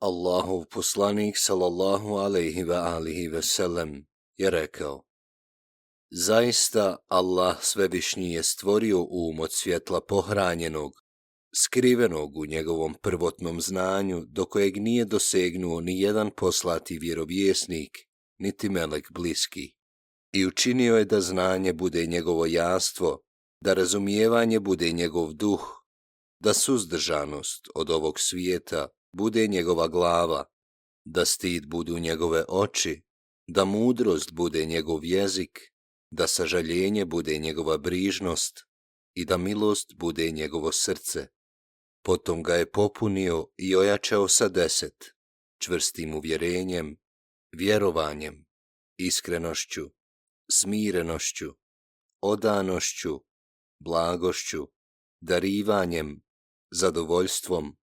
Allahov poslanik sallallahu alejhi ve alihi ve sellem je rekao: Zaista Allah svevišnji je stvorio od svjetla pohranjenog, skrivenog u njegovom prvotnom znanju, do kojeg nije dosegnuo ni jedan poslati vjerovjesnik, niti melek bliski. I učinio je da znanje bude njegovo jastvo, da razumijevanje bude njegov duh, da suzdržanost od ovog svijeta bude njegova glava, da stid budu njegove oči, da mudrost bude njegov jezik, da sažaljenje bude njegova brižnost i da milost bude njegovo srce. Potom ga je popunio i ojačao sa 10, čvrstim uvjerenjem, vjerovanjem, iskrenošću, smirenošću, odanošću, blagošću, darivanjem, zadovoljstvom,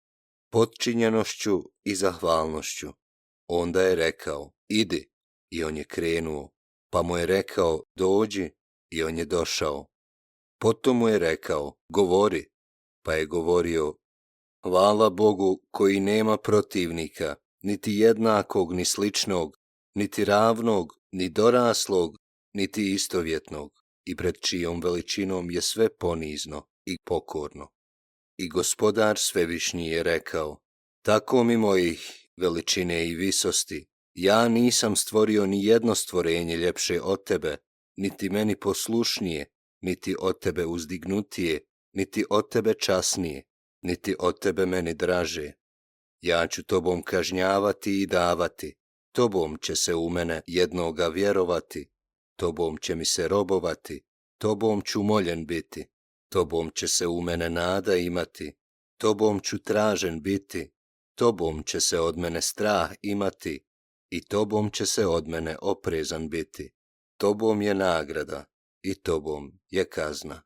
potčinjenošću i zahvalnošću. Onda je rekao: idi, i on je krenuo, pa mu je rekao: dođi, i on je došao. Potom mu je rekao: govori, pa je govorio: hvala Bogu koji nema protivnika, niti jednakog ni sličnog, niti ravnog, ni doraslog, niti istovjetnog, i pred čijom veličinom je sve ponizno i pokorno. I Gospodar svevišnji je rekao: tako mi mojih veličine i visosti, ja nisam stvorio ni jedno stvorenje ljepše od tebe, niti meni poslušnije, niti od tebe uzdignutije, niti od tebe časnije, niti od tebe meni draže. Ja ću tobom kažnjavati i davati, tobom će se u mene jednoga vjerovati, tobom će mi se robovati, tobom ću moljen biti, tobom će se u mene nada imati, tobom ću tražen biti, tobom će se od mene strah imati i tobom će se od mene oprezan biti. Tobom je nagrada i tobom je kazna.